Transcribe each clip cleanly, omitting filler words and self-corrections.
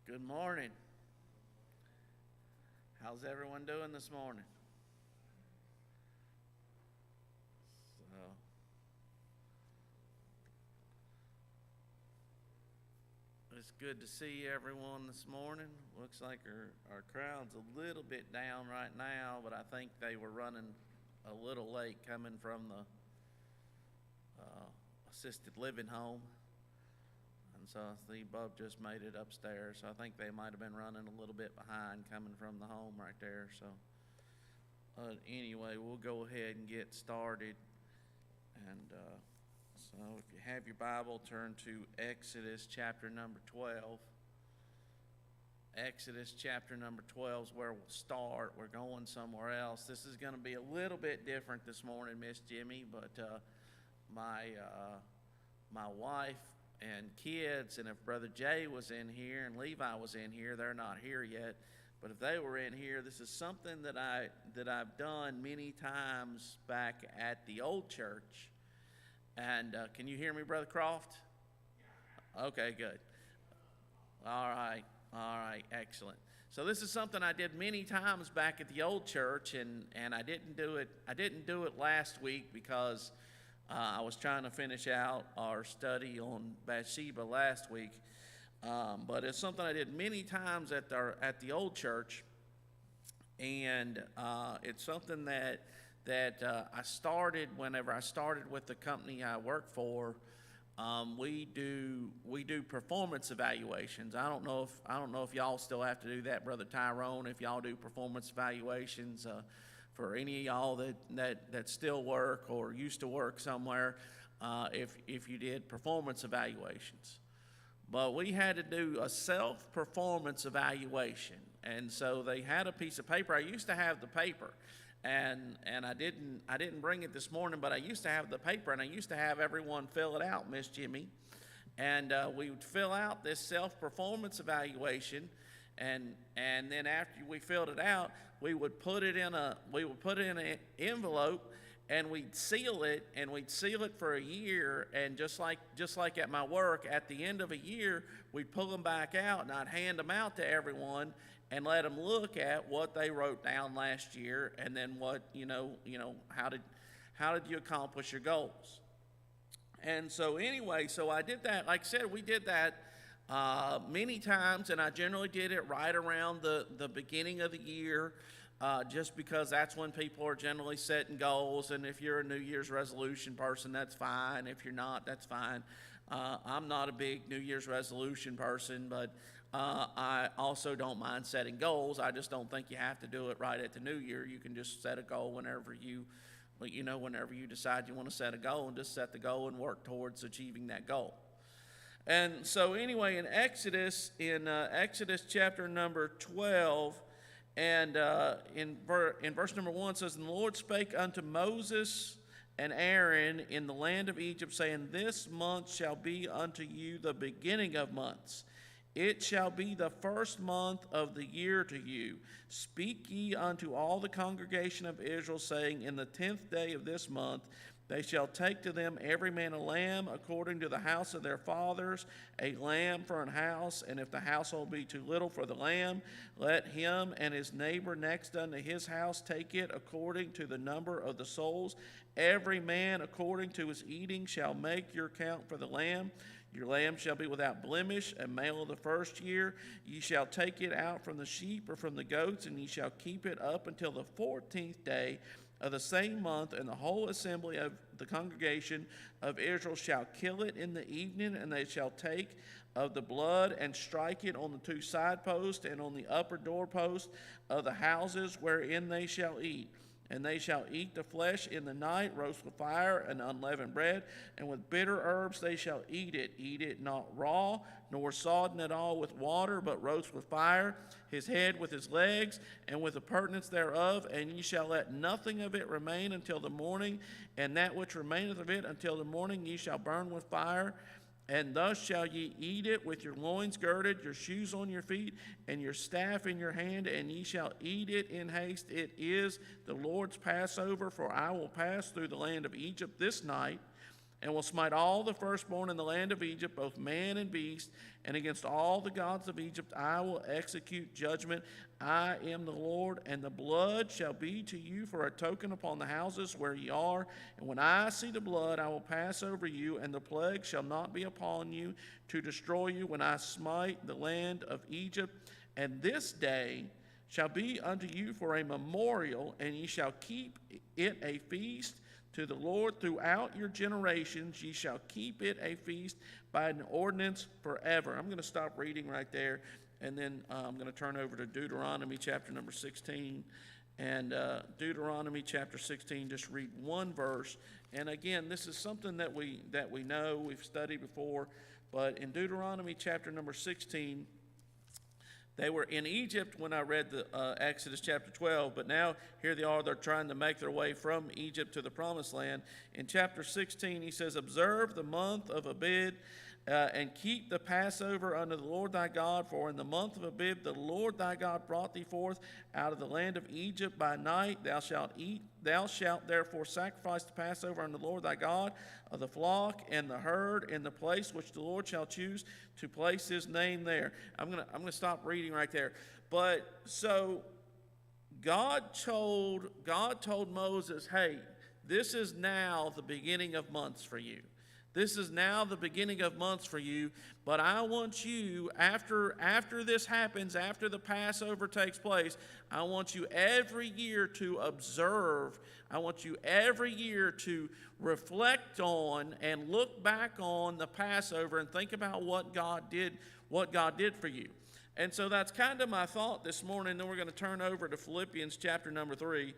Good morning. How's everyone doing this morning? So, it's good to see everyone this morning. Looks like our crowd's a little bit down right now, but I think they were running a little late coming from the assisted living home. And so I see Bub just made it upstairs. So I think they might have been running a little bit behind coming from the home right there. So anyway, we'll go ahead and get started. And so if you have your Bible, turn to Exodus chapter number 12. Exodus chapter number 12 is where we'll start. We're going somewhere else. This is going to be a little bit different this morning, Miss Jimmy, but my wife and kids, and if Brother Jay was in here and Levi was in here, they're not here yet, but if they were in here, this is something that I've done many times back at the old church. And can you hear me, Brother Croft? Okay, good. All right, excellent. So this is something I did many times back at the old church, and I didn't do it last week because I was trying to finish out our study on Bathsheba last week, but it's something I did many times at the old church, and it's something that I started whenever I started with the company I work for. We do performance evaluations. I don't know if y'all still have to do that, Brother Tyrone. If y'all do performance evaluations. For any of y'all that still work or used to work somewhere, if you did performance evaluations. But we had to do a self-performance evaluation. And so they had a piece of paper. I used to have the paper, and I didn't bring it this morning, but I used to have the paper, and I used to have everyone fill it out, Miss Jimmy. And we would fill out this self-performance evaluation, and then after we filled it out, we would put it in an envelope, and we'd seal it for a year. And just like at my work, at the end of a year, we'd pull them back out, and I'd hand them out to everyone and let them look at what they wrote down last year, and then what how did you accomplish your goals. And so anyway, so I did that. Like I said, we did that many times, and I generally did it right around the beginning of the year, just because that's when people are generally setting goals. And if you're a New Year's resolution person, that's fine. If you're not, that's fine. I'm not a big New Year's resolution person, but I also don't mind setting goals. I just don't think you have to do it right at the New Year. You can just set a goal whenever you decide you want to set a goal, and just set the goal and work towards achieving that goal. And so anyway, in Exodus chapter number 12, and in verse number 1, it says, "And the Lord spake unto Moses and Aaron in the land of Egypt, saying, This month shall be unto you the beginning of months. It shall be the first month of the year to you. Speak ye unto all the congregation of Israel, saying, In the 10th day of this month, they shall take to them every man a lamb according to the house of their fathers, a lamb for an house. And if the household be too little for the lamb, let him and his neighbor next unto his house take it according to the number of the souls. Every man according to his eating shall make your count for the lamb. Your lamb shall be without blemish, a male of the first year. Ye shall take it out from the sheep or from the goats, and ye shall keep it up until the 14th day of the same month, and the whole assembly of the congregation of Israel shall kill it in the evening, and they shall take of the blood and strike it on the two side posts and on the upper doorpost of the houses wherein they shall eat. And they shall eat the flesh in the night, roast with fire and unleavened bread, and with bitter herbs they shall eat it. Eat it not raw, nor sodden at all with water, but roast with fire, his head with his legs, and with the purtenance thereof. And ye shall let nothing of it remain until the morning, and that which remaineth of it until the morning ye shall burn with fire. And thus shall ye eat it with your loins girded, your shoes on your feet, and your staff in your hand, and ye shall eat it in haste. It is the Lord's Passover, for I will pass through the land of Egypt this night, and will smite all the firstborn in the land of Egypt, both man and beast, and against all the gods of Egypt I will execute judgment. I am the Lord, and the blood shall be to you for a token upon the houses where ye are. And when I see the blood, I will pass over you, and the plague shall not be upon you to destroy you when I smite the land of Egypt. And this day shall be unto you for a memorial, and ye shall keep it a feast to the Lord throughout your generations. Ye shall keep it a feast by an ordinance forever. I'm going to stop reading right there, and then I'm going to turn over to Deuteronomy chapter number 16. And Deuteronomy chapter 16, just read one verse. And again, this is something that we know, we've studied before, but in Deuteronomy chapter number 16, they were in Egypt when I read the Exodus chapter 12, but now here they are. They're trying to make their way from Egypt to the promised land. In chapter 16, he says, observe the month of Abib and keep the Passover unto the Lord thy God, for in the month of Abib the Lord thy God brought thee forth out of the land of Egypt by night. Thou shalt therefore sacrifice the Passover unto the Lord thy God of the flock and the herd in the place which the Lord shall choose to place his name there. I'm gonna stop reading right there. But so God told Moses, hey, this is now the beginning of months for you. This is now the beginning of months for you, but I want you, after this happens, after the Passover takes place, I want you every year to observe. I want you every year to reflect on and look back on the Passover and think about what God did for you. And so that's kind of my thought this morning. Then we're going to turn over to Philippians chapter number 3.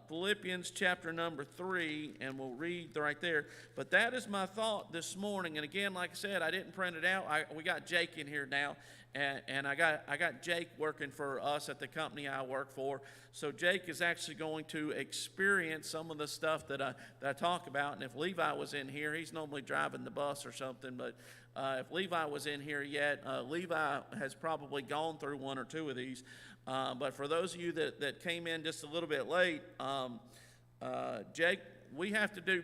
Philippians chapter number 3, and we'll read right there. But that is my thought this morning. And again, like I said, I didn't print it out. We got Jake in here now, and I got Jake working for us at the company I work for. So Jake is actually going to experience some of the stuff that I talk about. And if Levi was in here, he's normally driving the bus or something, but if Levi was in here yet, Levi has probably gone through one or two of these. But for those of you that came in just a little bit late, Jake, we have to do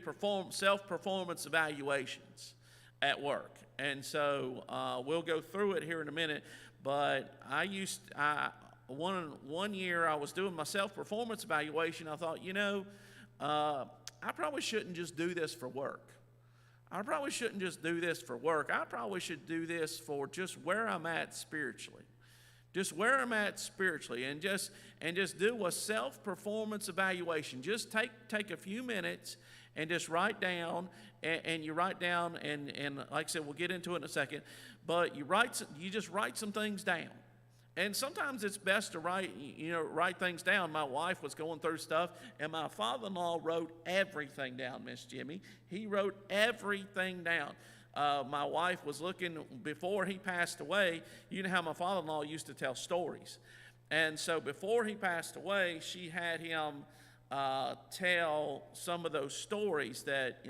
self-performance evaluations at work. And so we'll go through it here in a minute. But one year I was doing my self-performance evaluation. I thought, I probably shouldn't just do this for work. I probably shouldn't just do this for work. I probably should do this for just where I'm at spiritually. Just where I'm at spiritually, and just do a self-performance evaluation. Just take a few minutes and just write down, and you write down, and like I said, we'll get into it in a second, but you just write some things down. And sometimes it's best to write things down. My wife was going through stuff, and my father-in-law wrote everything down, Miss Jimmy. He wrote everything down. My wife was looking, before he passed away, you know how my father-in-law used to tell stories. And so before he passed away, she had him tell some of those stories that,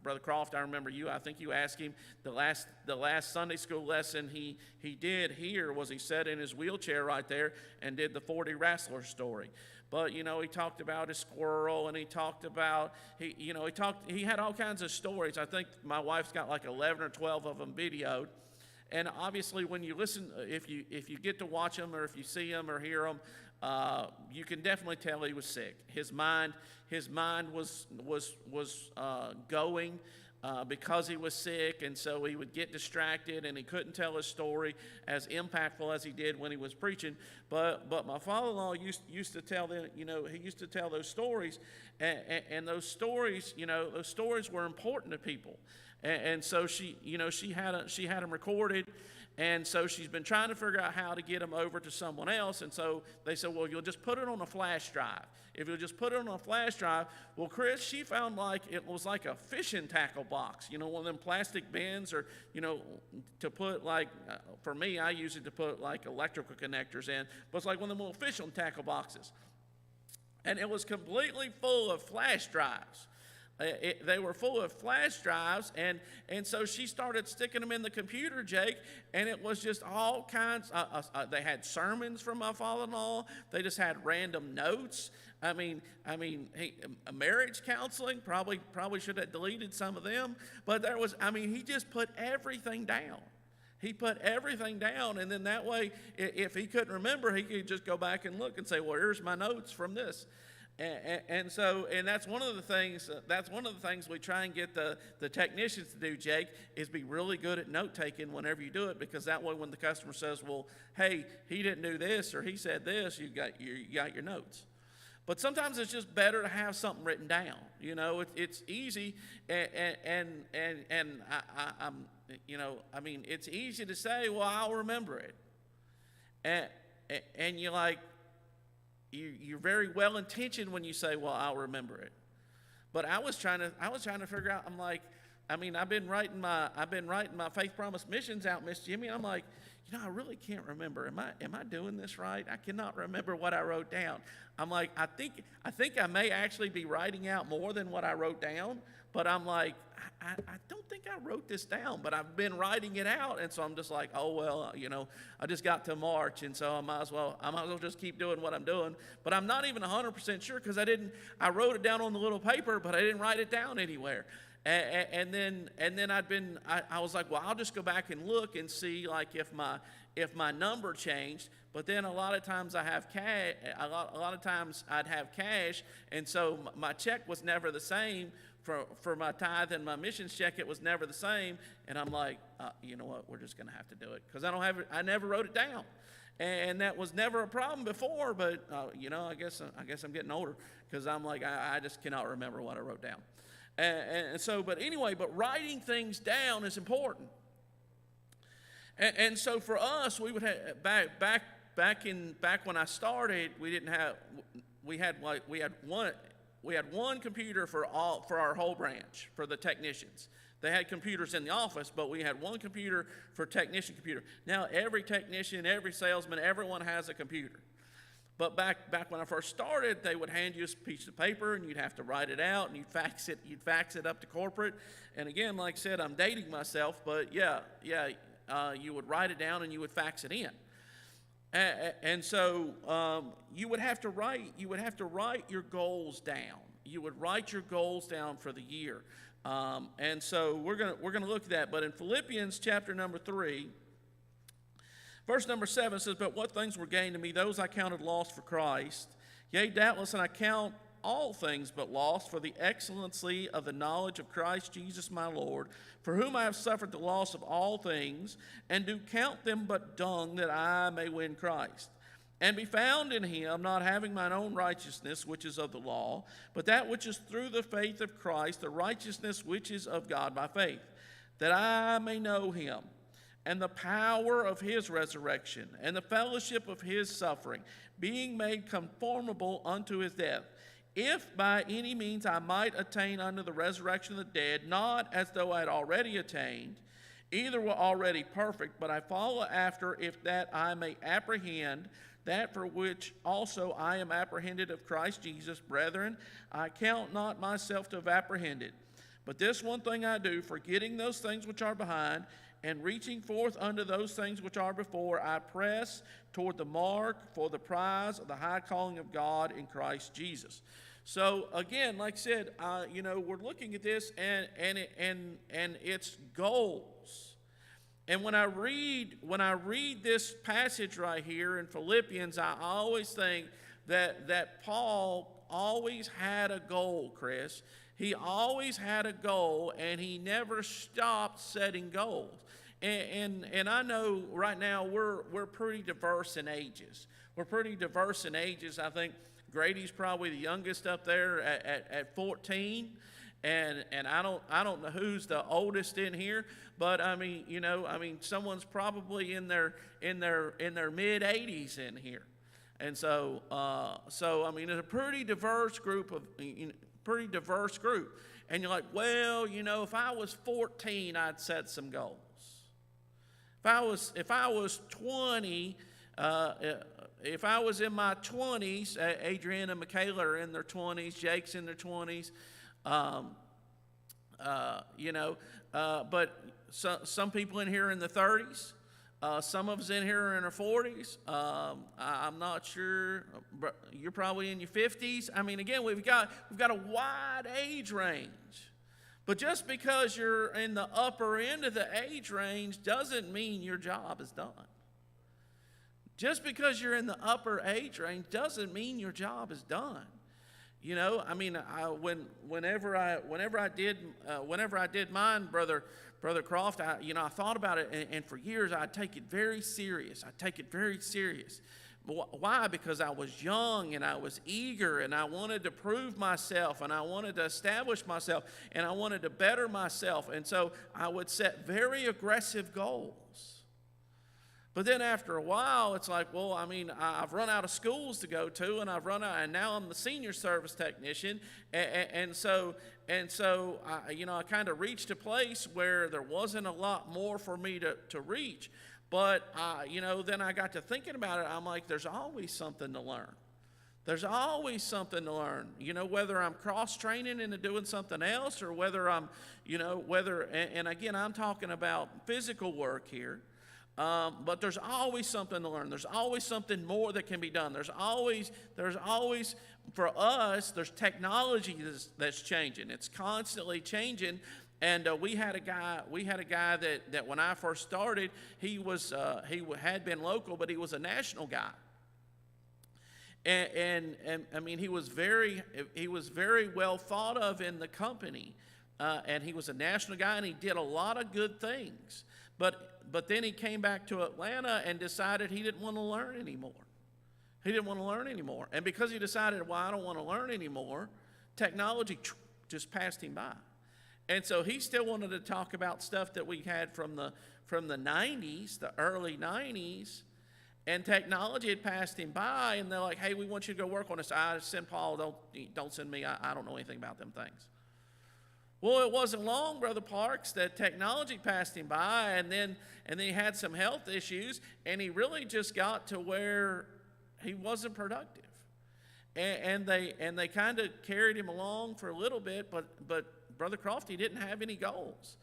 Brother Croft, I remember I think you asked him the last Sunday school lesson he did here was he sat in his wheelchair right there and did the 40 wrestler story. But, he talked about his squirrel, and he talked about, he had all kinds of stories. I think my wife's got like 11 or 12 of them videoed. And obviously when you listen, if you get to watch them, or if you see them or hear them, you can definitely tell he was sick. His mind was going because he was sick, and so he would get distracted, and he couldn't tell his story as impactful as he did when he was preaching. But my father-in-law used to tell them, he used to tell those stories, and those stories, those stories were important to people, and so she had them recorded. And so she's been trying to figure out how to get them over to someone else. And so they said, well, you'll just put it on a flash drive. If you'll just put it on a flash drive, well, Chris, she found like it was like a fishing tackle box, one of them plastic bins, or, to put like, for me, I use it to put like electrical connectors in, but it's like one of them little fishing tackle boxes. And it was completely full of flash drives. They were full of flash drives, and so she started sticking them in the computer, Jake, and it was just all kinds. They had sermons from my father-in-law. They just had random notes. I mean, hey, marriage counseling, probably should have deleted some of them, but he just put everything down. He put everything down, and then that way, if he couldn't remember, he could just go back and look and say, well, here's my notes from this. And that's one of the things. That's one of the things we try and get the technicians to do, Jake, is be really good at note taking whenever you do it, because that way, when the customer says, "Well, hey, he didn't do this or he said this," you got your notes. But sometimes it's just better to have something written down. You know, it's easy, and it's easy to say, "Well, I'll remember it," and you're like. You're very well intentioned when you say, "Well, I'll remember it." But I was trying to figure out. I'm like, I've been writing my Faith Promise missions out, Miss Jimmy. And I'm like, I really can't remember. Am I doing this right? I cannot remember what I wrote down. I'm like, I think I may actually be writing out more than what I wrote down. But I'm like, I don't think I wrote this down, but I've been writing it out, and so I'm just like, oh well, I just got to March, and so I might as well just keep doing what I'm doing. But I'm not even 100% sure, because I wrote it down on the little paper, but I didn't write it down anywhere. And then I was like, well, I'll just go back and look and see, like, if my number changed. But then a lot of times I have cash. A lot of times I'd have cash, and so my check was never the same. For my tithe and my missions check, it was never the same. And I'm like, you know what? We're just going to have to do it, because I don't have it. I never wrote it down, and that was never a problem before. But I guess I'm getting older, because I'm like, I just cannot remember what I wrote down. And so, but anyway, but writing things down is important. And so for us, we would have back when I started, we had one computer for our whole branch, for the technicians. They had computers in the office, but we had one computer for technician computer. Now every technician, every salesman, everyone has a computer. But back when I first started, they would hand you a piece of paper, and you'd have to write it out, and you'd fax it up to corporate. And again, like I said, I'm dating myself, but you would write it down and you would fax it in. And so you would have to write your goals down. You would write your goals down for the year. And so we're gonna look at that. But in Philippians chapter number 3, verse number 7 says, "But what things were gained to me, those I counted lost for Christ. Yea, doubtless, and I count all things but lost for the excellency of the knowledge of Christ Jesus my Lord, for whom I have suffered the loss of all things, and do count them but dung, that I may win Christ, and be found in him, not having mine own righteousness, which is of the law, but that which is through the faith of Christ, the righteousness which is of God by faith, that I may know him, and the power of his resurrection, and the fellowship of his suffering, being made conformable unto his death, if by any means I might attain unto the resurrection of the dead, not as though I had already attained, either were already perfect, but I follow after, if that I may apprehend that for which also I am apprehended of Christ Jesus. Brethren, I count not myself to have apprehended, but this one thing I do, forgetting those things which are behind, and reaching forth unto those things which are before, I press toward the mark for the prize of the high calling of God in Christ Jesus." So again, like I said, we're looking at this and it's goals. And when I read this passage right here in Philippians, I always think that Paul always had a goal, Chris. He always had a goal, and he never stopped setting goals. And I know right now we're pretty diverse in ages. We're pretty diverse in ages. I think Grady's probably the youngest up there at 14, and I don't know who's the oldest in here, but someone's probably in their mid 80s in here, and so it's a pretty diverse group and you're like, well, if I was 14, I'd set some goals. If I was 20. If I was in my 20s, Adrienne and Michaela are in their 20s, Jake's in their 20s, But some people in here are in the 30s. Some of us in here are in our 40s. I'm not sure. But you're probably in your 50s. I mean, again, we've got a wide age range. But just because you're in the upper end of the age range doesn't mean your job is done. Just because you're in the upper age range doesn't mean your job is done. Whenever I did mine, Brother Croft, I thought about it, and for years I'd take it very serious. Why? Because I was young and I was eager and I wanted to prove myself and I wanted to establish myself and I wanted to better myself. And so I would set very aggressive goals. But then after a while, it's like, well, I've run out of schools to go to, and now I'm the senior service technician, and so I kind of reached a place where there wasn't a lot more for me to reach. But then I got to thinking about it. I'm like, there's always something to learn. There's always something to learn. Whether I'm cross-training into doing something else, or whether I'm, and again, I'm talking about physical work here. But there's always something to learn. There's always something more that can be done. There's always for us, there's technology that's changing. It's constantly changing. And we had a guy that when I first started, he had been local, but he was a national guy. And he was very well thought of in the company. And he was a national guy, and he did a lot of good things. But then he came back to Atlanta and decided he didn't want to learn anymore. And because he decided, well, I don't want to learn anymore, technology just passed him by. And so he still wanted to talk about stuff that we had from the 90s, the early 90s, and technology had passed him by, and they're like, hey, we want you to go work on this. I send Paul, don't send me. I don't know anything about them things. Well, it wasn't long, Brother Parks, that technology passed him by, and then he had some health issues, and he really just got to where he wasn't productive. And they kind of carried him along for a little bit, but Brother Croft, he didn't have any goals.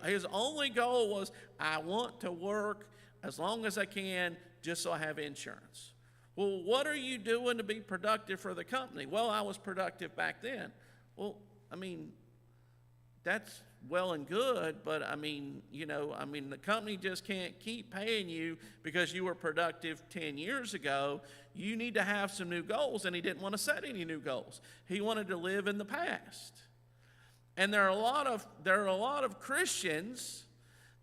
His only goal was, I want to work as long as I can just so I have insurance. Well, what are you doing to be productive for the company? Well, I was productive back then. Well, that's well and good, but the company just can't keep paying you because you were productive 10 years ago. You need to have some new goals, and he didn't want to set any new goals. He wanted to live in the past. And there are a lot of Christians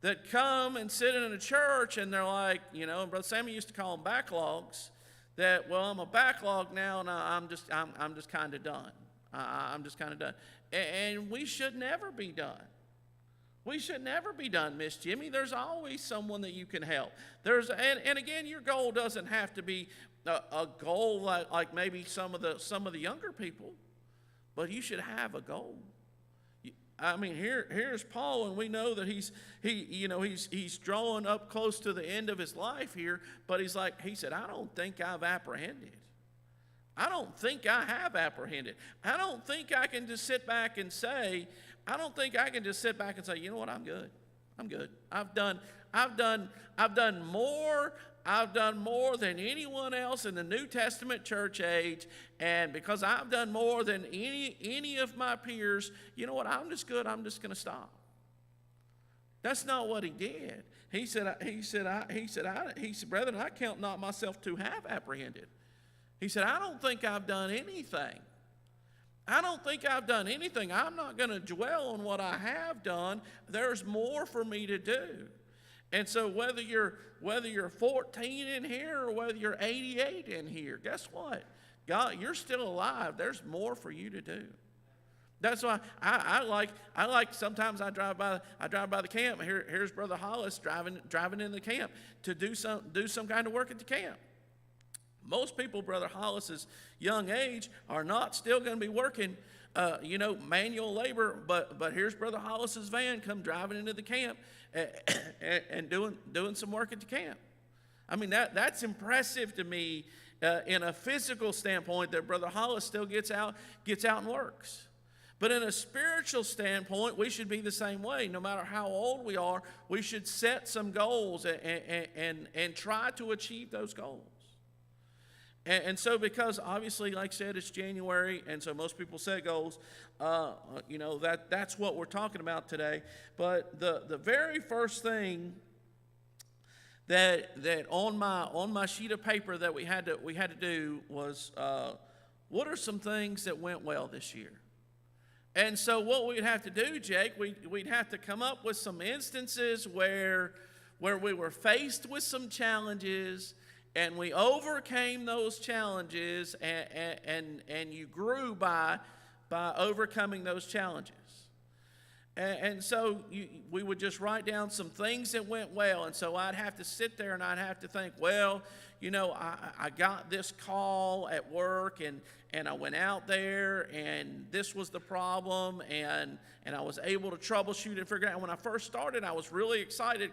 that come and sit in a church, and they're like, and Brother Sammy used to call them backlogs. That, well, I'm a backlog now, and I'm just kind of done. I'm just kind of done. And we should never be done. We should never be done, Miss Jimmy. There's always someone that you can help. And again, your goal doesn't have to be a goal like maybe some of the younger people, but you should have a goal. Here's Paul, and we know that he's drawing up close to the end of his life here, but he said, I don't think I've apprehended. I don't think I have apprehended. I don't think I can just sit back and say, you know what, I'm good. I've done more than anyone else in the New Testament church age, and because I've done more than any of my peers, you know what, I'm just good. I'm just going to stop. That's not what he did. He said, brethren, I count not myself to have apprehended. He said, I don't think I've done anything. I'm not going to dwell on what I have done. There's more for me to do. And so whether you're 14 in here or whether you're 88 in here, guess what? God, you're still alive. There's more for you to do. That's why I like sometimes I drive by the camp. Here's Brother Hollis driving in the camp to do some kind of work at the camp. Most people, Brother Hollis's young age, are not still going to be working, manual labor. But here's Brother Hollis's van come driving into the camp and doing some work at the camp. That's impressive to me in a physical standpoint that Brother Hollis still gets out and works. But in a spiritual standpoint, we should be the same way. No matter how old we are, we should set some goals and try to achieve those goals. And so because obviously, like I said, it's January, and so most people set goals, that's what we're talking about today. But the very first thing that on my sheet of paper that we had to do was, what are some things that went well this year? And so what we'd have to do, Jake, we'd have to come up with some instances where we were faced with some challenges and we overcame those challenges, and you grew by overcoming those challenges. And so we would just write down some things that went well. And so I'd have to sit there and I'd have to think, well, I got this call at work and I went out there and this was the problem and I was able to troubleshoot and figure it out. When I first started, I was really excited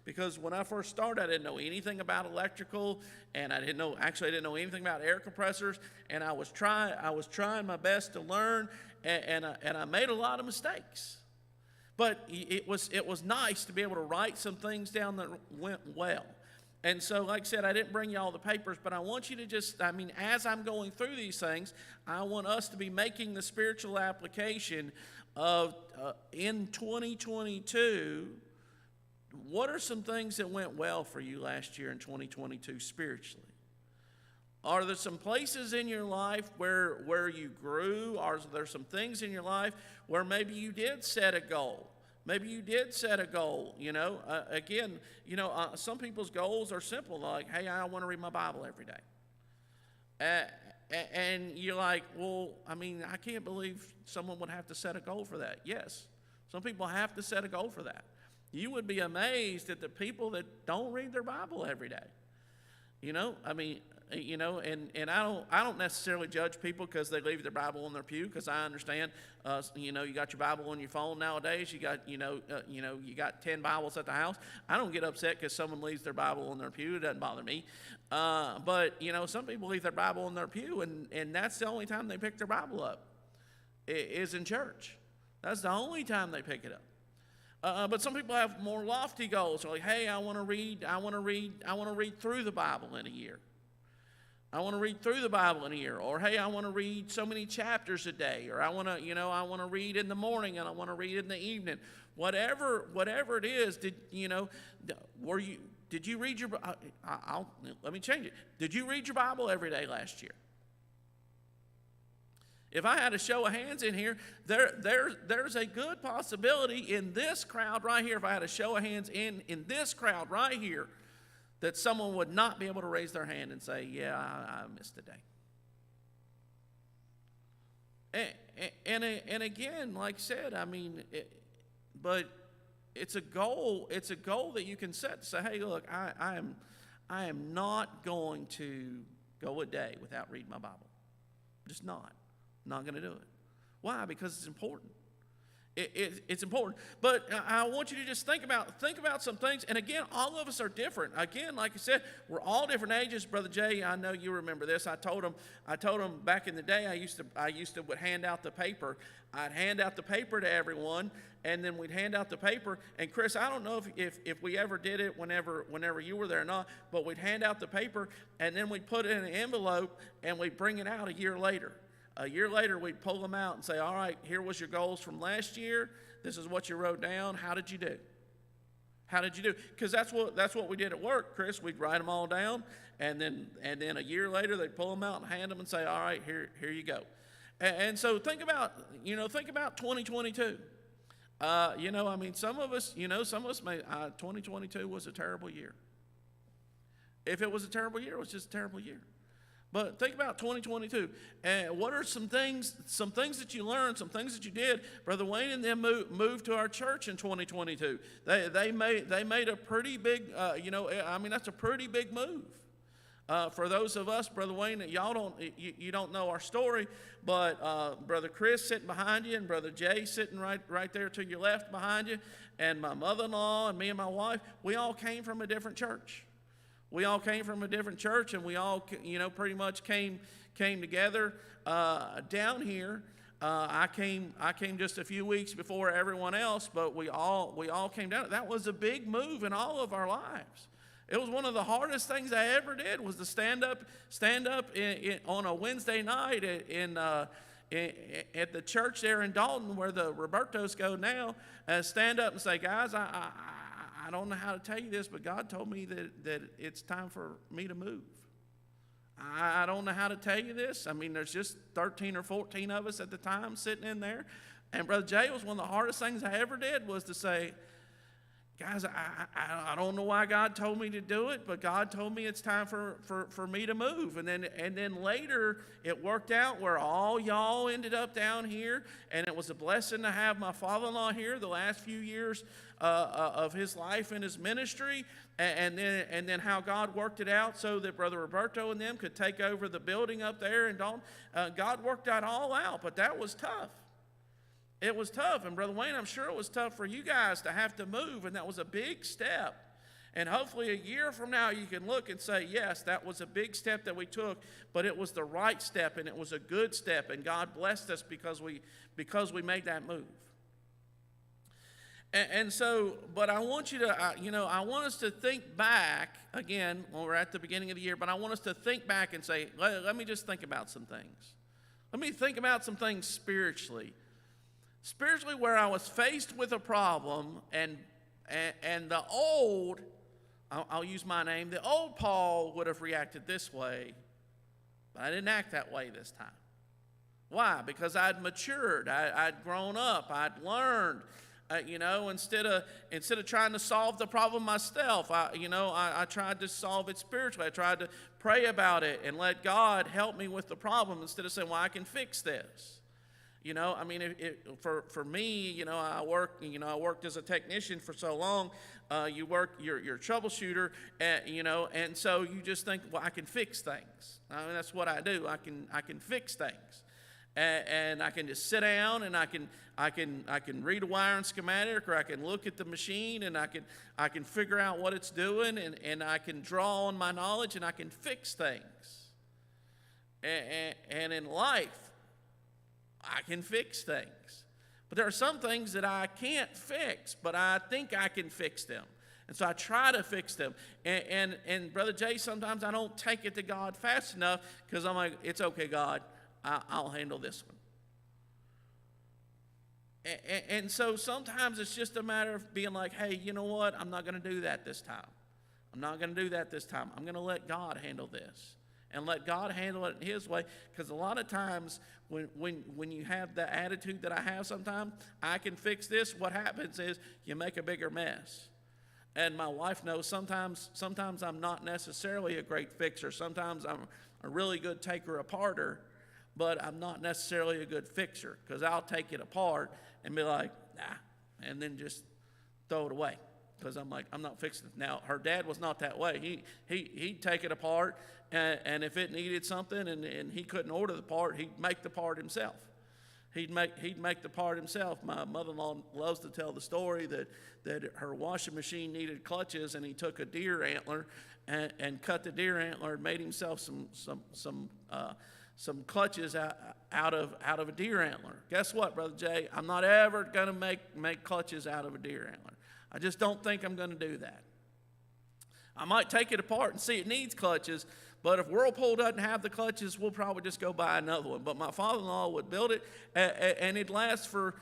because when I first started, I didn't know anything about electrical, and I didn't know anything about air compressors, and I was trying my best to learn, and I made a lot of mistakes. But it was nice to be able to write some things down that went well. And so, like I said, I didn't bring you all the papers, but I want you to as I'm going through these things, I want us to be making the spiritual application of, in 2022, what are some things that went well for you last year in 2022 spiritually? Are there some places in your life where you grew? Are there some things in your life where maybe you did set a goal? Maybe you did set a goal, some people's goals are simple, like, hey, I want to read my Bible every day. And you're like, well, I can't believe someone would have to set a goal for that. Yes, some people have to set a goal for that. You would be amazed at the people that don't read their Bible every day. And I don't necessarily judge people because they leave their Bible on their pew, because I understand, you got your Bible on your phone nowadays. You got, you got 10 Bibles at the house. I don't get upset because someone leaves their Bible on their pew. It doesn't bother me. But some people leave their Bible on their pew, and that's the only time they pick their Bible up, is in church. That's the only time they pick it up. But some people have more lofty goals. They're like, hey, I want to read through the Bible in a year. I want to read through the Bible in a year. Or, hey, I want to read so many chapters a day. Or I want to read in the morning and I want to read in the evening. Whatever it is, did you read your, let me change it. Did you read your Bible every day last year? If I had a show of hands in here, there's a good possibility in this crowd right here, if I had a show of hands in this crowd right here, that someone would not be able to raise their hand and say, yeah, I missed a day. And again, like I said, but it's a goal that you can set to say, hey, look, I am not going to go a day without reading my Bible. Just not. Not going to do it. Why? Because it's important. It's important. But I want you to just think about some things. And again, all of us are different. Again, like I said, we're all different ages. Brother Jay, I know you remember this. I told him back in the day, I used to would hand out the paper. I'd hand out the paper to everyone, and then we'd hand out the paper. And Chris, I don't know if we ever did it whenever you were there or not, but we'd hand out the paper, and then we'd put it in an envelope, and we'd bring it out a year later. A year later, we'd pull them out and say, all right, here was your goals from last year. This is what you wrote down. How did you do? How did you do? Because that's what we did at work, Chris. We'd write them all down, and then a year later, they'd pull them out and hand them and say, all right, here you go. And so think about 2022. Some of us may, 2022 was a terrible year. If it was a terrible year, it was just a terrible year. But think about 2022. What are some things that you learned, some things that you did? Brother Wayne and them moved to our church in 2022. They made a pretty big, that's a pretty big move. For those of us, Brother Wayne, you don't know our story, but Brother Chris sitting behind you and Brother Jay sitting right there to your left behind you, and my mother-in-law and me and my wife, we all came from a different church. We all came from a different church, and we all, pretty much came together down here I came just a few weeks before everyone else, but we all came down. That was a big move in all of our lives. It was one of the hardest things I ever did, was to stand up on a Wednesday night at the church there in Dalton, where the Robertos go now, stand up and say, guys, I don't know how to tell you this, but God told me that it's time for me to move. I don't know how to tell you this. I mean, there's just 13 or 14 of us at the time sitting in there. And Brother Jay, was one of the hardest things I ever did, was to say, guys, I don't know why God told me to do it, but God told me it's time for me to move. And then later it worked out where all y'all ended up down here, and it was a blessing to have my father-in-law here the last few years of his life and his ministry, and then how God worked it out so that Brother Roberto and them could take over the building up there in Dalton. God worked that all out, but that was tough. It was tough, and Brother Wayne, I'm sure it was tough for you guys to have to move, and that was a big step. And hopefully a year from now you can look and say, yes, that was a big step that we took, but it was the right step, and it was a good step, and God blessed us because we made that move. And so, but I want you to, I want us to think back, again, when we're at the beginning of the year, but I want us to think back and say, let me just think about some things. Let me think about some things spiritually. Spiritually, where I was faced with a problem, and the old, I'll use my name, the old Paul would have reacted this way, but I didn't act that way this time. Why? Because I'd matured, I'd grown up, I'd learned. Instead of trying to solve the problem myself, I tried to solve it spiritually. I tried to pray about it and let God help me with the problem instead of saying, well, I can fix this. For me, I worked as a technician for so long. You're a troubleshooter, and so you just think, well, I can fix things. I mean, that's what I do. I can fix things, and I can just sit down and I can read a wiring schematic, or I can look at the machine and I can figure out what it's doing, and I can draw on my knowledge and I can fix things. And in life, I can fix things. But there are some things that I can't fix, but I think I can fix them. And so I try to fix them. And Brother Jay, sometimes I don't take it to God fast enough, because I'm like, it's okay, God, I'll handle this one. And so sometimes it's just a matter of being like, hey, you know what? I'm not going to do that this time. I'm not going to do that this time. I'm going to let God handle this. And let God handle it in His way, because a lot of times when you have the attitude that I have sometimes, I can fix this, what happens is you make a bigger mess. And my wife knows sometimes I'm not necessarily a great fixer. Sometimes I'm a really good taker aparter, but I'm not necessarily a good fixer, because I'll take it apart and be like, nah, and then just throw it away. Because I'm like, I'm not fixing it. Now, her dad was not that way. He'd take it apart, and if it needed something and he couldn't order the part, he'd make the part himself. He'd make the part himself. My mother-in-law loves to tell the story that her washing machine needed clutches, and he took a deer antler and cut the deer antler and made himself some clutches out of a deer antler. Guess what, Brother Jay? I'm not ever going to make clutches out of a deer antler. I just don't think I'm going to do that. I might take it apart and see it needs clutches, but if Whirlpool doesn't have the clutches, we'll probably just go buy another one. But my father-in-law would build it, and it'd last for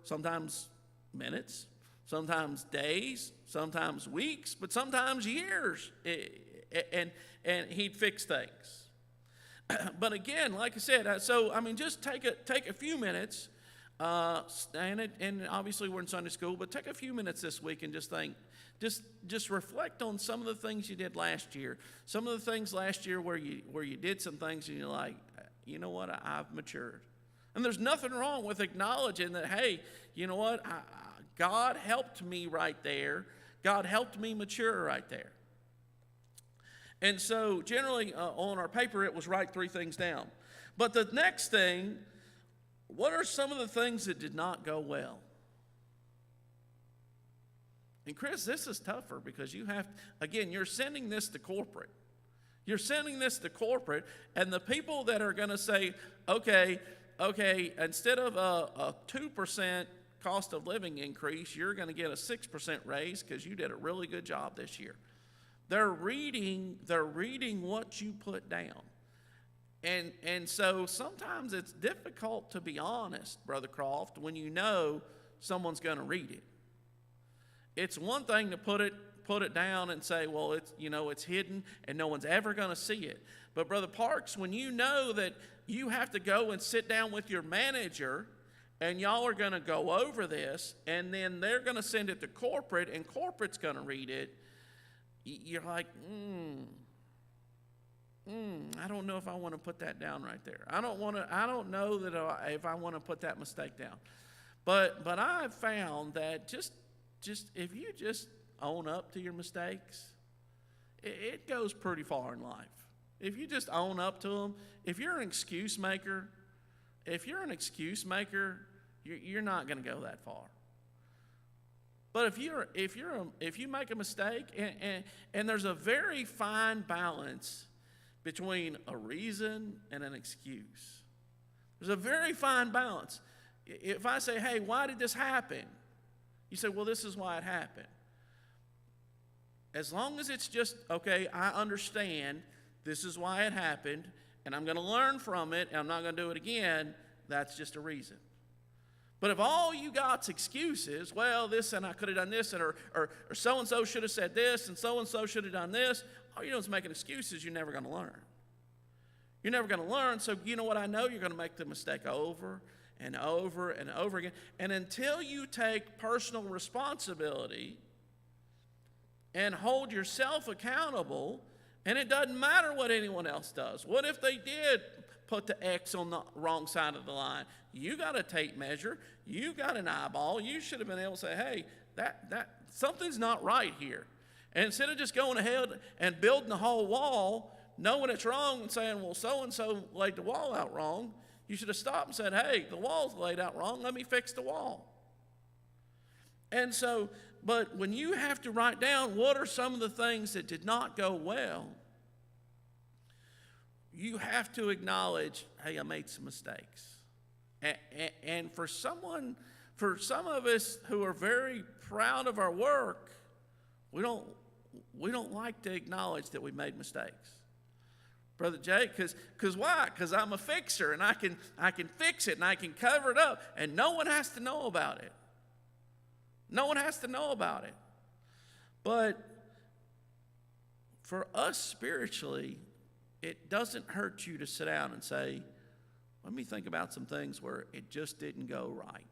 sometimes minutes, sometimes days, sometimes weeks, but sometimes years, and he'd fix things. But again, like I said, just take a few minutes. And obviously we're in Sunday school, but take a few minutes this week and just think, just reflect on some of the things you did last year. Some of the things last year where you did some things and you're like, you know what, I've matured. And there's nothing wrong with acknowledging that, hey, you know what, God helped me right there. God helped me mature right there. And so generally on our paper it was write 3 things down. But the next thing, what are some of the things that did not go well? And Chris, this is tougher because you're sending this to corporate. You're sending this to corporate, and the people that are going to say, okay, okay, instead of a 2% cost of living increase, you're going to get a 6% raise because you did a really good job this year. They're reading what you put down. And so sometimes it's difficult to be honest, Brother Croft, when you know someone's going to read it. It's one thing to put it down and say, well, it's hidden and no one's ever going to see it. But Brother Parks, when you know that you have to go and sit down with your manager and y'all are going to go over this, and then they're going to send it to corporate and corporate's going to read it, you're like, I don't know if I want to put that down right there. I don't know that if I want to put that mistake down. But I've found that just if you just own up to your mistakes, it goes pretty far in life. If you just own up to them, if you're an excuse maker, you're not going to go that far. But if you make a mistake, and there's a very fine balance between a reason and an excuse. There's a very fine balance. If I say, hey, why did this happen? You say, well, this is why it happened. As long as it's just, okay, I understand this is why it happened, and I'm going to learn from it, and I'm not going to do it again, that's just a reason. But if all you got's excuses, well, this and I could have done this, or so-and-so should have said this, and so-and-so should have done this, all you're doing is making excuses, you're never going to learn. You're never going to learn, so you know what I know? You're going to make the mistake over and over and over again. And until you take personal responsibility and hold yourself accountable, and it doesn't matter what anyone else does. What if they did put the X on the wrong side of the line? You got a tape measure. You got an eyeball. You should have been able to say, hey, that something's not right here. And instead of just going ahead and building the whole wall, knowing it's wrong and saying, well, so-and-so laid the wall out wrong, you should have stopped and said, hey, the wall's laid out wrong. Let me fix the wall. And so, but when you have to write down what are some of the things that did not go well, you have to acknowledge, hey, I made some mistakes. And for some of us who are very proud of our work, we don't like to acknowledge that we made mistakes. Brother Jay, because why? Because I'm a fixer, and I can fix it, and I can cover it up, and no one has to know about it. No one has to know about it. But for us spiritually, it doesn't hurt you to sit down and say, let me think about some things where it just didn't go right.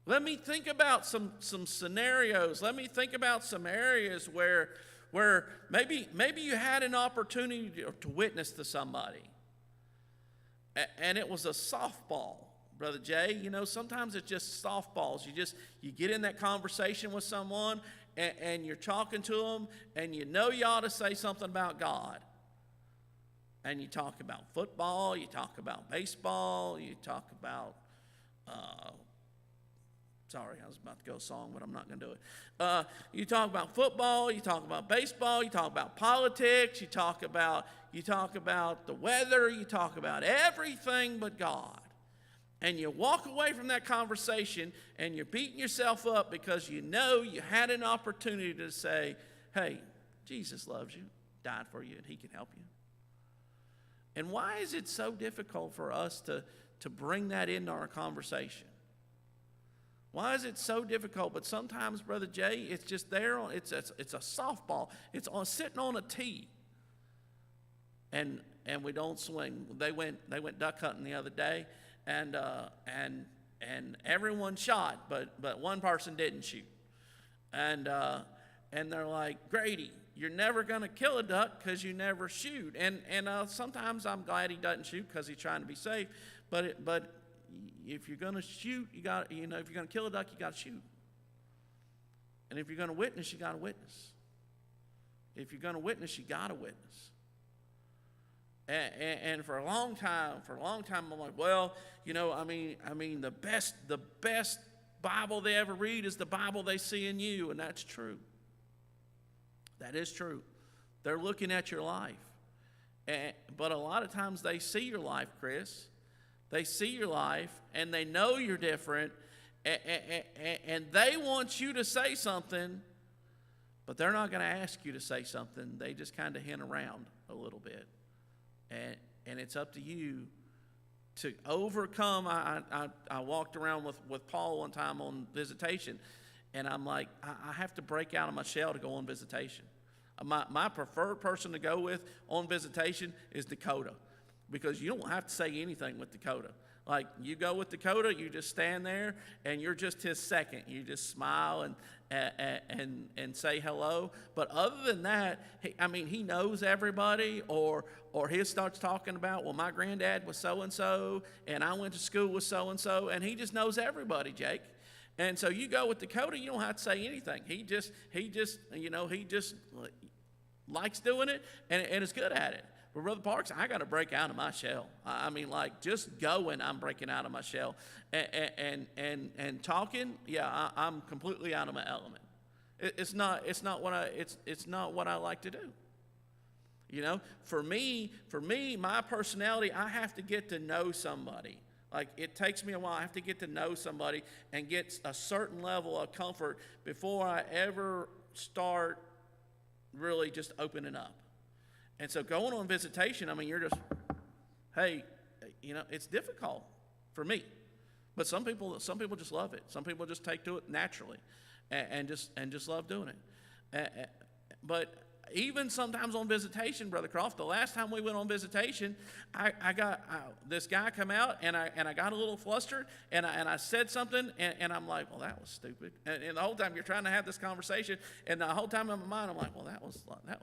Let me think about some scenarios. Let me think about some areas where maybe you had an opportunity to witness to somebody, and it was a softball. Brother Jay, sometimes it's just softballs. You get in that conversation with someone, and you're talking to them, and you ought to say something about God. And you talk about football, you talk about baseball, you talk about, sorry, I was about to go song, but I'm not going to do it. You talk about football, you talk about baseball, you talk about politics, you talk about the weather, you talk about everything but God. And you walk away from that conversation and you're beating yourself up because you had an opportunity to say, hey, Jesus loves you, died for you, and he can help you. And why is it so difficult for us to bring that into our conversation? Why is it so difficult? But sometimes, Brother Jay, it's just there. It's a softball. It's sitting on a tee. And we don't swing. They went duck hunting the other day, and everyone shot, but one person didn't shoot. And they're like, Grady, you're never going to kill a duck because you never shoot. And sometimes I'm glad he doesn't shoot because he's trying to be safe. But if you're going to shoot, if you're going to kill a duck, you got to shoot. And if you're going to witness, you got to witness. If you're going to witness, you got to witness. And for a long time, I'm like, well, the best Bible they ever read is the Bible they see in you, and that's true. That is true. They're looking at your life. But a lot of times they see your life, Chris. They see your life, and they know you're different, and they want you to say something, but they're not going to ask you to say something. They just kind of hint around a little bit. And it's up to you to overcome. I walked around with Paul one time on visitation, and I'm like, I have to break out of my shell to go on visitation. My preferred person to go with on visitation is Dakota, because you don't have to say anything with Dakota. Like, you go with Dakota, you just stand there, and you're just his second. You just smile and say hello. But other than that, he knows everybody, or he starts talking about, well, my granddad was so-and-so, and I went to school with so-and-so, and he just knows everybody, Jake. And so you go with Dakota, you don't have to say anything. He just likes doing it, and is good at it. But Brother Parks, I got to break out of my shell. Just going, I'm breaking out of my shell, and talking. Yeah, I'm completely out of my element. It's not what I like to do. For me, my personality, I have to get to know somebody. Like, it takes me a while. I have to get to know somebody and get a certain level of comfort before I ever start really just opening up. And so going on visitation, you're just, hey, it's difficult for me. But some people just love it. Some people just take to it naturally and just love doing it. But even sometimes on visitation, Brother Croft, the last time we went on visitation, I got this guy come out, and I got a little flustered, and I said something, and I'm like, well, that was stupid. And the whole time you're trying to have this conversation, and the whole time in my mind, I'm like, well, that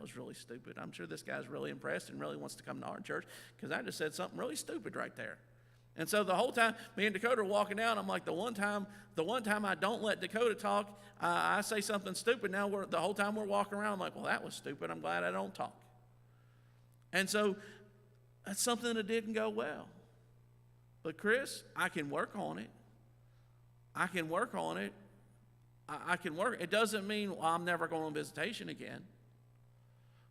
was really stupid. I'm sure this guy's really impressed and really wants to come to our church, because I just said something really stupid right there. And so the whole time, me and Dakota are walking down, I'm like, the one time I don't let Dakota talk, I say something stupid. Now the whole time we're walking around, I'm like, well, that was stupid. I'm glad I don't talk. And so that's something that didn't go well. But Chris, I can work on it. I can work. It doesn't mean, well, I'm never going on visitation again.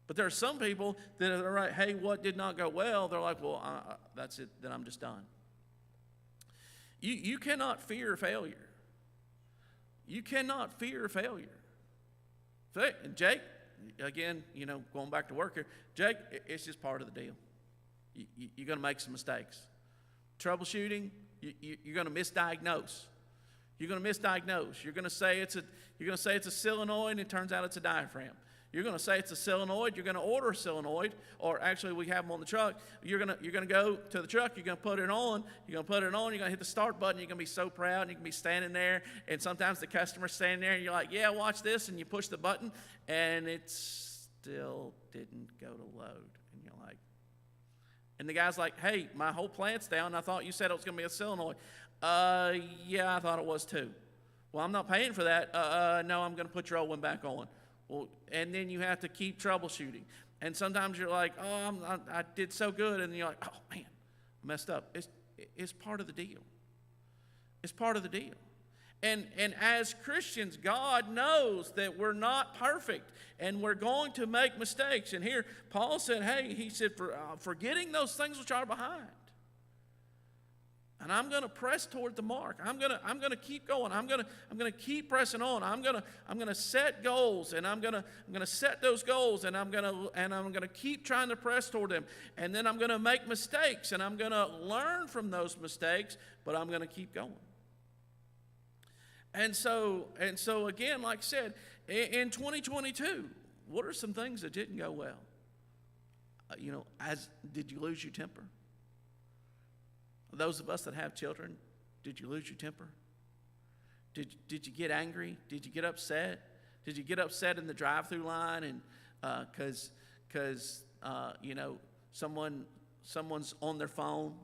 But there are some people that are like, hey, what did not go well? They're like, well, that's it, then I'm just done. You cannot fear failure. You cannot fear failure. Jake, again, going back to work here, Jake, it's just part of the deal. You're going to make some mistakes. Troubleshooting, you're going to misdiagnose. You're going to misdiagnose. You're going to say it's a solenoid, and it turns out it's a diaphragm. You're going to say it's a solenoid. You're going to order a solenoid, or actually we have them on the truck. You're going to go to the truck. You're going to put it on. You're going to hit the start button. You're going to be so proud. And you can be standing there, and sometimes the customer's standing there, and you're like, yeah, watch this, and you push the button, and it still didn't go to load. And you're like, and the guy's like, hey, my whole plant's down. I thought you said it was going to be a solenoid. Yeah, I thought it was too. Well, I'm not paying for that. No, I'm going to put your old one back on. Well, and then you have to keep troubleshooting. And sometimes you're like, oh, I did so good. And you're like, oh, man, I messed up. It's part of the deal. It's part of the deal. And as Christians, God knows that we're not perfect, and we're going to make mistakes. And here, Paul said, hey, he said, forgetting those things which are behind. And I'm going to press toward the mark. I'm going to keep going. I'm going to keep pressing on. I'm going to set goals, and I'm going to set those goals, and I'm going to keep trying to press toward them. And then I'm going to make mistakes, and I'm going to learn from those mistakes, but I'm going to keep going. And so again, like I said, in 2022, what are some things that didn't go well? Did you lose your temper? Those of us that have children, did you lose your temper? Did you get angry? Did you get upset? Did you get upset in the drive-through line and because someone's on their phone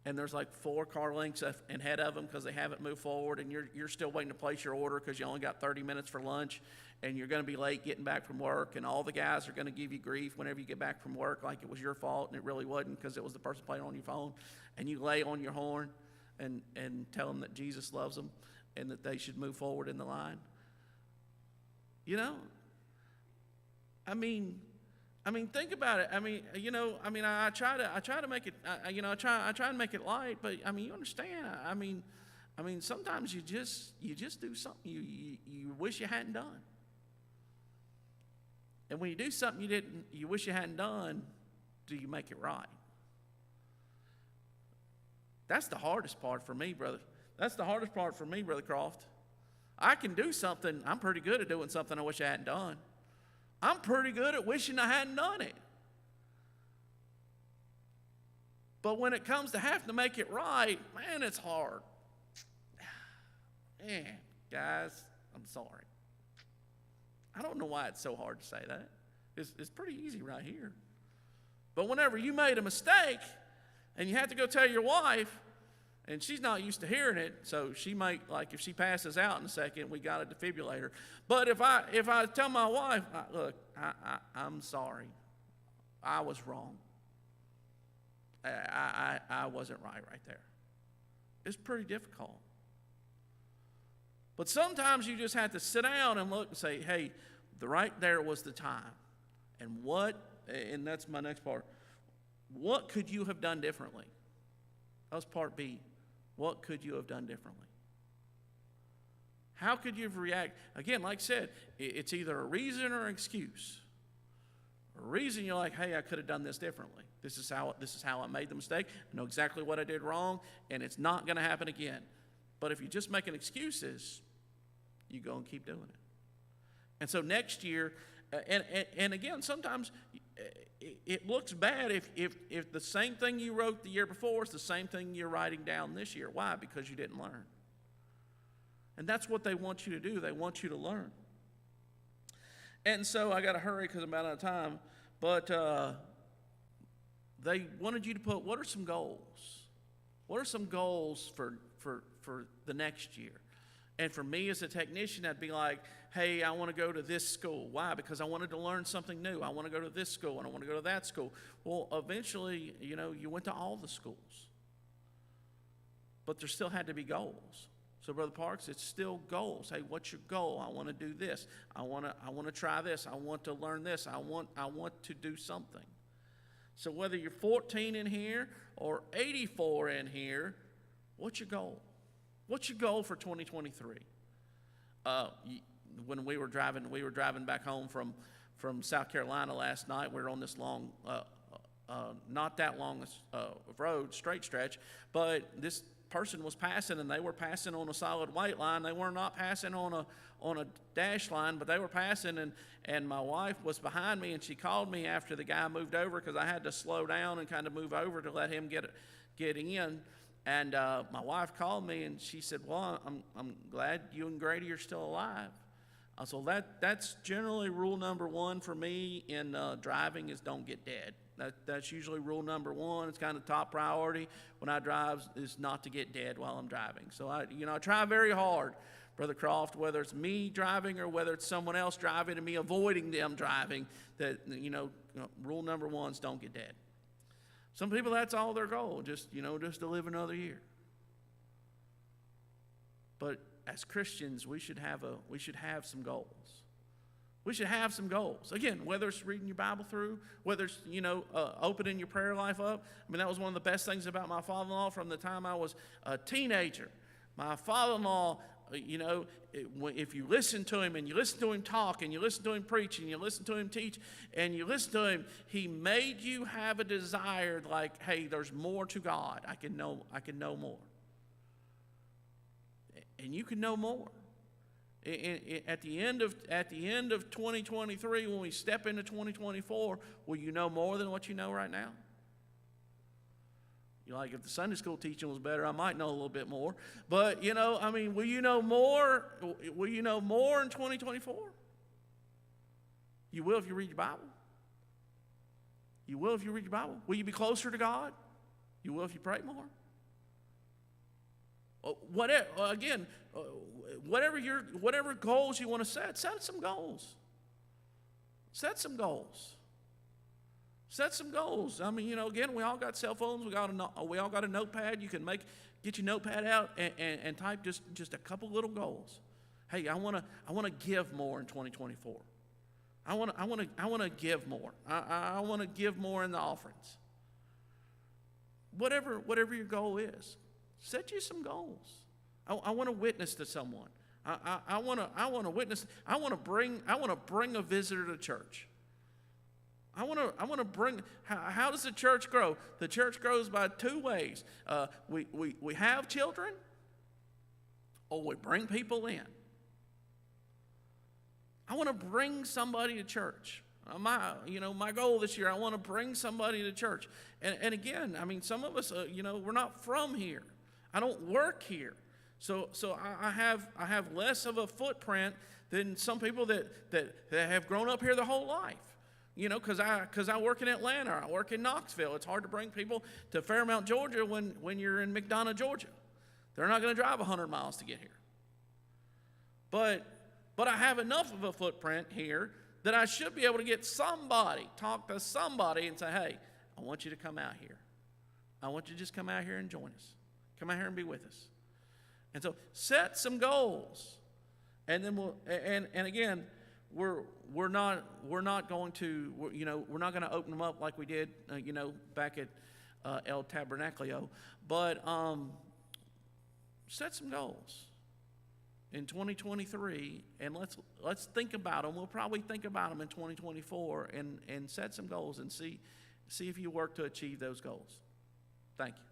and there's like 4 car lengths ahead of them because they haven't moved forward, and you're still waiting to place your order because you only got 30 minutes for lunch, and you're going to be late getting back from work, and all the guys are going to give you grief whenever you get back from work like it was your fault, and it really wasn't because it was the person playing on your phone. And you lay on your horn and tell them that Jesus loves them and that they should move forward in the line. I mean, think about it. I mean, I try to make it, I try and make it light, but I mean, you understand. I mean, sometimes you just do something you wish you hadn't done. And when you do something you wish you hadn't done, do you make it right? That's the hardest part for me, brother. That's the hardest part for me, Brother Croft. I can do something. I'm pretty good at doing something I wish I hadn't done. I'm pretty good at wishing I hadn't done it. But when it comes to having to make it right, man, it's hard. Man, guys, I'm sorry. I don't know why it's so hard to say that. It's pretty easy right here. But whenever you made a mistake and you have to go tell your wife, and she's not used to hearing it, so she might, like, if she passes out in a second, we got a defibrillator. But if I tell my wife, look, I'm sorry, I was wrong. I wasn't right there. It's pretty difficult. But sometimes you just have to sit down and look and say, hey, right there was the time. And that's my next part. What could you have done differently? That was part B. What could you have done differently? How could you have reacted? Again, like I said, it's either a reason or an excuse. A reason you're like, hey, I could have done this differently. This is how I made the mistake. I know exactly what I did wrong, and it's not going to happen again. But if you're just making excuses, you go and keep doing it. And so next year, and again, sometimes it looks bad if the same thing you wrote the year before is the same thing you're writing down this year. Why? Because you didn't learn. And that's what they want you to do. They want you to learn. And so I got to hurry because I'm out of time. But they wanted you to put, what are some goals? What are some goals for the next year? And for me as a technician, I'd be like, hey, I want to go to this school. Why? Because I wanted to learn something new. I want to go to this school and I want to go to that school. Well, eventually, you went to all the schools. But there still had to be goals. So, Brother Parks, it's still goals. Hey, what's your goal? I want to do this. I want to try this. I want to learn this. I want to do something. So whether you're 14 in here or 84 in here, what's your goal? What's your goal for 2023? When we were driving back home from South Carolina last night. We were on this long, not that long road, straight stretch, but this person was passing, and they were passing on a solid white line. They were not passing on a dash line, but they were passing, and my wife was behind me, and she called me after the guy moved over because I had to slow down and kind of move over to let him get in. And my wife called me, and she said, well, I'm glad you and Grady are still alive. So that's generally rule number one for me in driving is don't get dead. That's usually rule number one. It's kind of top priority when I drive is not to get dead while I'm driving. So I try very hard, Brother Croft, whether it's me driving or whether it's someone else driving and me avoiding them driving, that, rule number one is don't get dead. Some people, that's all their goal, just to live another year. But as Christians, we should have some goals. We should have some goals. Again, whether it's reading your Bible through, whether it's, opening your prayer life up. I mean, that was one of the best things about my father-in-law from the time I was a teenager. My father-in-law, if you listen to him and you listen to him talk and you listen to him preach and you listen to him teach and you listen to him, he made you have a desire like, hey, there's more to God. I can know more. And you can know more. At the end of 2023, when we step into 2024, will you know more than what you know right now? If the Sunday school teaching was better, I might know a little bit more. But, will you know more? Will you know more in 2024? You will if you read your Bible. You will if you read your Bible. Will you be closer to God? You will if you pray more. Whatever goals you want to set some goals. Set some goals. Set some goals. I mean, again, we all got cell phones. We all got a notepad. You can get your notepad out and type just a couple little goals. Hey, I want to give more in 2024. I want to give more. I want to give more in the offerings. Whatever your goal is, set you some goals. I want to witness to someone. I want to witness. I want to bring a visitor to church. I want to bring. How does the church grow? The church grows by two ways. We have children, or we bring people in. I want to bring somebody to church. My goal this year, I want to bring somebody to church. And again, I mean, some of us, we're not from here. I don't work here. So I have less of a footprint than some people that have grown up here their whole life. Because I work in Atlanta, I work in Knoxville. It's hard to bring people to Fairmount, Georgia when you're in McDonough, Georgia. They're not going to drive 100 miles to get here. But I have enough of a footprint here that I should be able to talk to somebody and say, hey, I want you to come out here. I want you to just come out here and join us. Come out here and be with us. And so set some goals. And then again, we're not going to open them up like we did back at El Tabernaculio, but set some goals in 2023, and let's think about them. We'll probably think about them in 2024 and set some goals and see if you work to achieve those goals. Thank you.